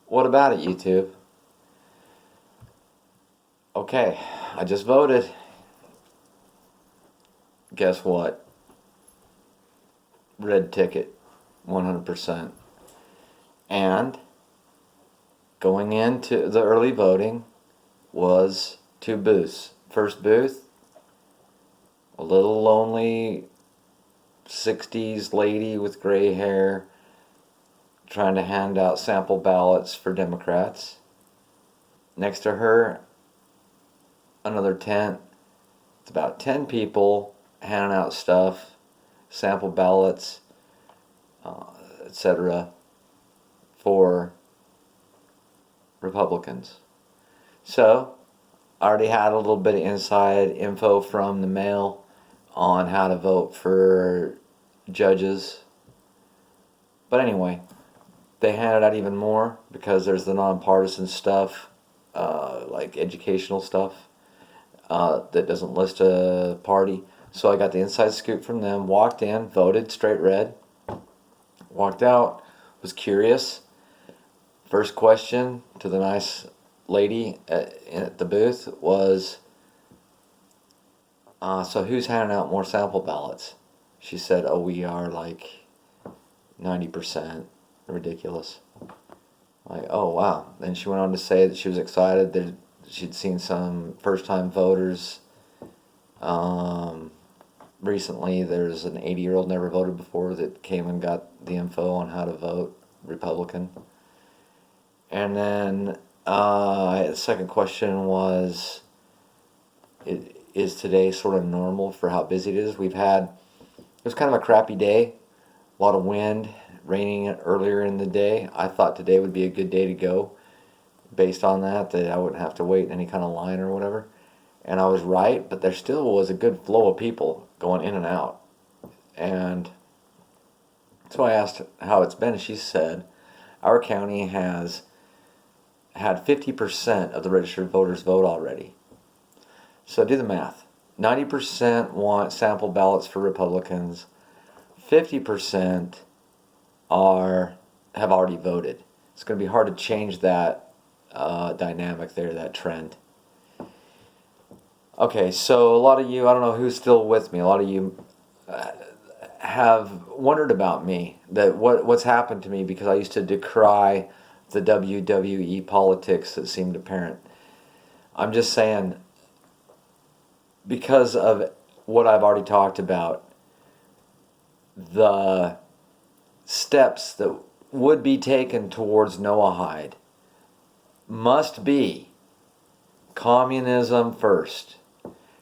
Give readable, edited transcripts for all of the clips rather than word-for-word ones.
What about it, YouTube? Okay, I just voted. Guess what? Red ticket, 100%. And going into the early voting was two booths. First booth, a little lonely 60s lady with gray hair trying to hand out sample ballots for Democrats. Next to her, another tent. It's about 10 people handing out stuff, sample ballots, etc., for Republicans. So, I already had a little bit of inside info from the mail on how to vote for judges. But anyway, they handed out even more because there's the nonpartisan stuff, like educational stuff, that doesn't list a party. So I got the inside scoop from them, walked in, voted straight red, walked out, was curious. First question to the nice lady at the booth was, so who's handing out more sample ballots? She said, oh, we are like 90%. Ridiculous. Like, oh, wow. Then she went on to say that she was excited that she'd seen some first-time voters. Recently, there's an 80-year-old never voted before that came and got the info on how to vote Republican. And then the second question was, is today sort of normal for how busy it is? It was kind of a crappy day, a lot of wind, raining earlier in the day. I thought today would be a good day to go based on that I wouldn't have to wait in any kind of line or whatever. And I was right, but there still was a good flow of people going in and out. And so I asked how it's been. She said, our county has had 50% of the registered voters vote already. So do the math. 90% want sample ballots for Republicans. 50% have already voted. It's going to be hard to change that dynamic there, that trend. Okay, so a lot of you, I don't know who's still with me, a lot of you have wondered about me, that what's happened to me, because I used to decry the WWE politics that seemed apparent. I'm just saying, because of what I've already talked about, the steps that would be taken towards Noahide must be communism first.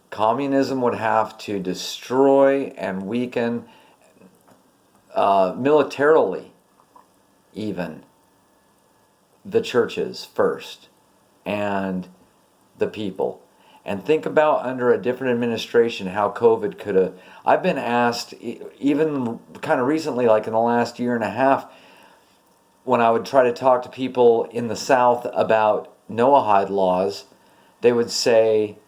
Communism would have to destroy and weaken, militarily even, the churches first and the people. And think about under a different administration how COVID could have... I've been asked, even kind of recently, like in the last year and a half, when I would try to talk to people in the South about Noahide laws, they would say,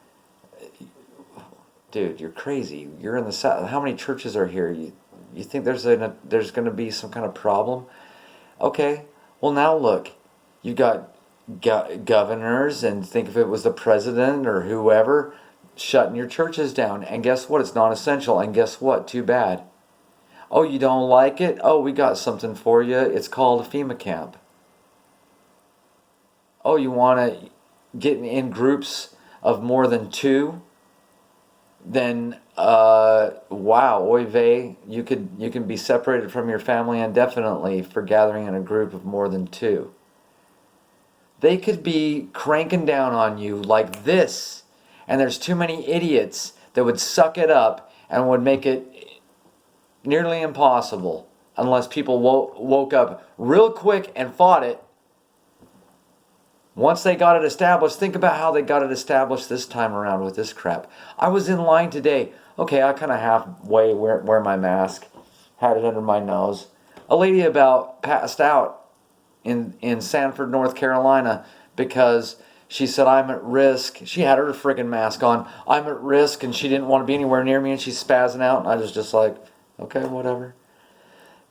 dude, you're crazy. You're in the South. How many churches are here? You think there's going to be some kind of problem? Okay, well now look, you got governors, and think if it was the president or whoever shutting your churches down, and guess what? It's non-essential, and guess what? Too bad. Oh, you don't like it? Oh, we got something for you. It's called a FEMA camp. Oh, you want to get in groups of more than two? Then, wow, oy vey, you can be separated from your family indefinitely for gathering in a group of more than two. They could be cranking down on you like this, and there's too many idiots that would suck it up and would make it nearly impossible unless people woke up real quick and fought it. Once they got it established, think about how they got it established this time around with this crap. I was in line today. Okay, I kind of halfway wear my mask, had it under my nose. A lady about passed out in Sanford, North Carolina, because she said, I'm at risk. She had her friggin' mask on. I'm at risk, and she didn't want to be anywhere near me, and she's spazzing out, and I was just like, okay, whatever.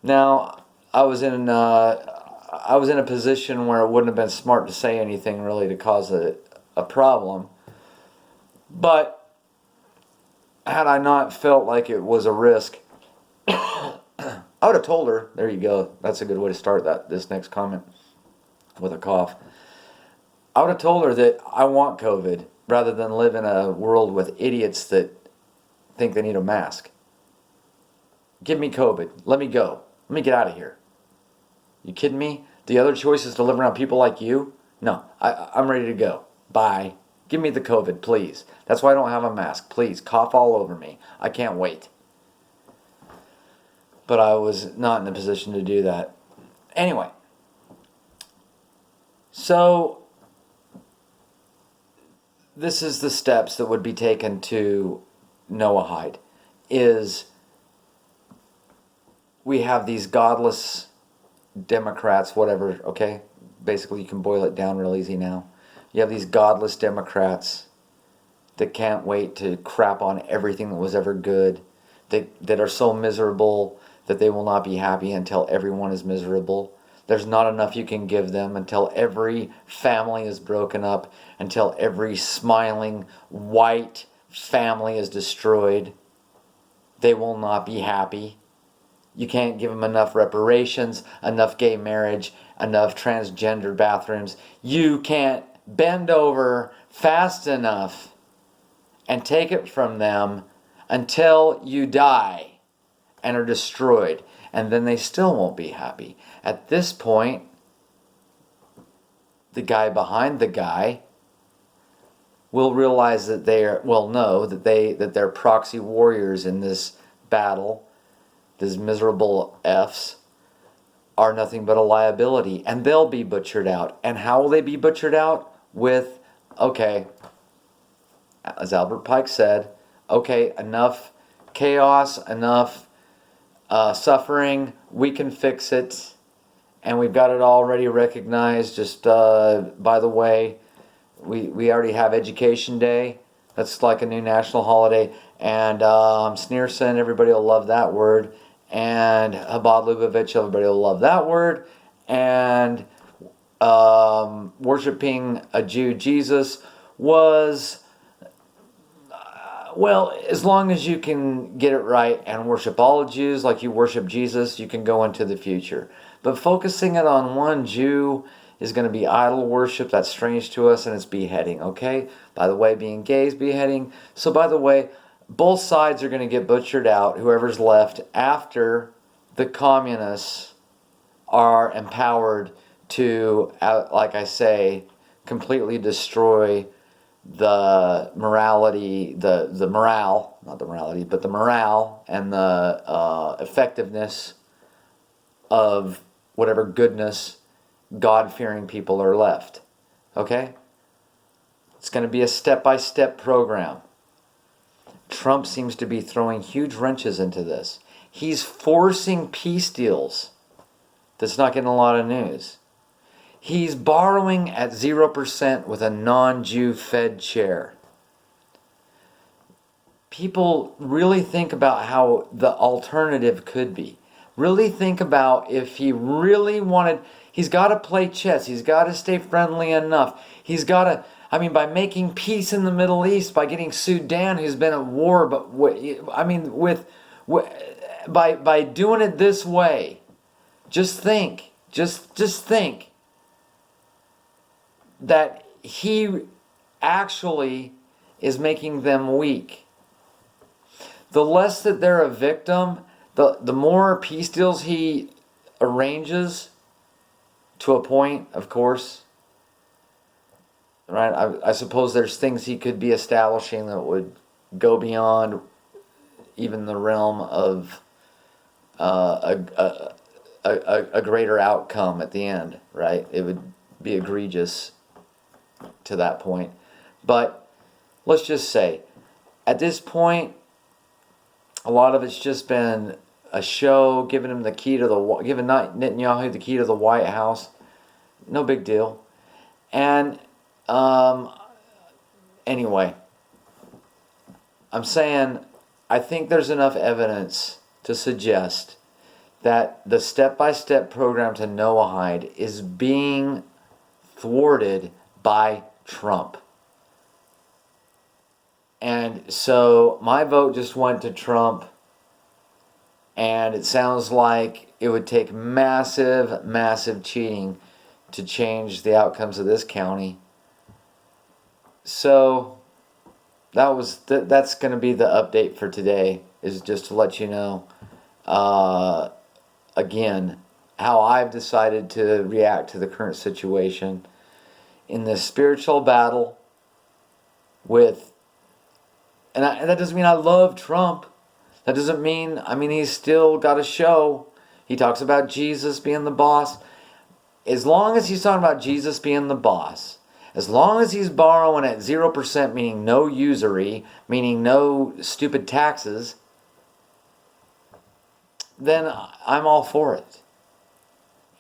Now, I I was in a position where it wouldn't have been smart to say anything really to cause a problem. But had I not felt like it was a risk, I would have told her. There you go. That's a good way to start this next comment with a cough. I would have told her that I want COVID rather than live in a world with idiots that think they need a mask. Give me COVID. Let me go. Let me get out of here. You kidding me? The other choice is to live around people like you? No, I'm ready to go. Bye. Give me the COVID, please. That's why I don't have a mask. Please, cough all over me. I can't wait. But I was not in a position to do that. Anyway, so this is the steps that would be taken to Noahide. Is we have these godless Democrats, whatever, okay? Basically, you can boil it down real easy now. You have these godless Democrats that can't wait to crap on everything that was ever good, that are so miserable that they will not be happy until everyone is miserable. There's not enough you can give them until every family is broken up, until every smiling white family is destroyed. They will not be happy. You can't give them enough reparations, enough gay marriage, enough transgender bathrooms. You can't bend over fast enough and take it from them until you die and are destroyed. And then they still won't be happy. At this point, the guy behind the guy will realize that know that they're proxy warriors in this battle. These miserable Fs are nothing but a liability, and they'll be butchered out. And how will they be butchered out? With, okay, as Albert Pike said, okay, enough chaos, enough suffering, we can fix it, and we've got it already recognized. Just by the way, we already have Education Day. That's like a new national holiday, and Sneerson, everybody will love that word, and Chabad Lubavitch, everybody will love that word, and worshiping a Jew Jesus was, well, as long as you can get it right and worship all Jews like you worship Jesus, you can go into the future. But focusing it on one Jew is going to be idol worship. That's strange to us, and it's beheading, okay? By the way, being gay is beheading. So by the way, both sides are going to get butchered out, whoever's left, after the communists are empowered to, like I say, completely destroy the morality, the morale, not the morality, but the morale and the effectiveness of whatever goodness God-fearing people are left. Okay? It's going to be a step-by-step program. Trump seems to be throwing huge wrenches into this. He's forcing peace deals. That's not getting a lot of news. He's borrowing at 0% with a non-Jew Fed chair. People really think about how the alternative could be. Really think about if he really wanted, he's got to play chess. He's got to stay friendly enough. He's got to, by making peace in the Middle East, by getting Sudan, who's been at war, but by doing it this way, just think that he actually is making them weak. The less that they're a victim, the more peace deals he arranges, to a point, of course. Right? I suppose there's things he could be establishing that would go beyond even the realm of a greater outcome at the end, right? It would be egregious to that point. But let's just say, at this point, a lot of it's just been a show, giving him the key to giving Netanyahu the key to the White House. No big deal. And anyway, I'm saying I think there's enough evidence to suggest that the step-by-step program to Noahide is being thwarted by Trump. And so my vote just went to Trump, and it sounds like it would take massive, massive cheating to change the outcomes of this county. So that's going to be the update for today, is just to let you know, again, how I've decided to react to the current situation in this spiritual battle with, and that doesn't mean I love Trump. That doesn't mean, he's still got a show. He talks about Jesus being the boss. As long as he's talking about Jesus being the boss, as long as he's borrowing at 0%, meaning no usury, meaning no stupid taxes, then I'm all for it.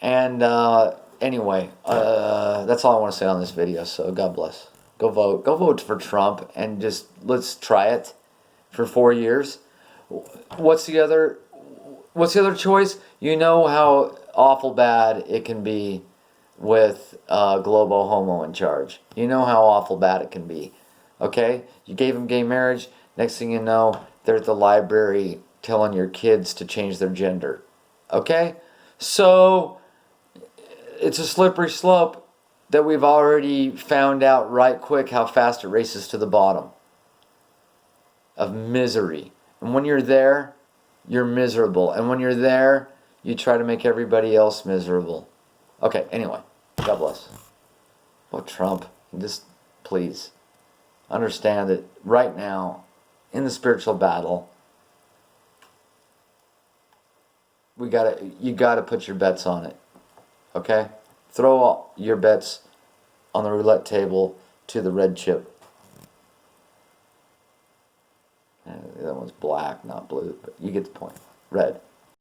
And anyway, that's all I want to say on this video, so God bless. Go vote. Go vote for Trump, and just let's try it for 4 years. What's the other choice? You know how awful bad it can be with Globo Homo in charge. You know how awful bad it can be. Okay? You gave them gay marriage. Next thing you know, they're at the library telling your kids to change their gender. Okay? So, it's a slippery slope that we've already found out right quick how fast it races to the bottom of misery. And when you're there, you're miserable. And when you're there, you try to make everybody else miserable. Okay, anyway, God bless. Oh, Trump, just please understand that right now, in the spiritual battle, you gotta put your bets on it. Okay? Throw all your bets on the roulette table to the red chip. That one's black, not blue, but you get the point. Red.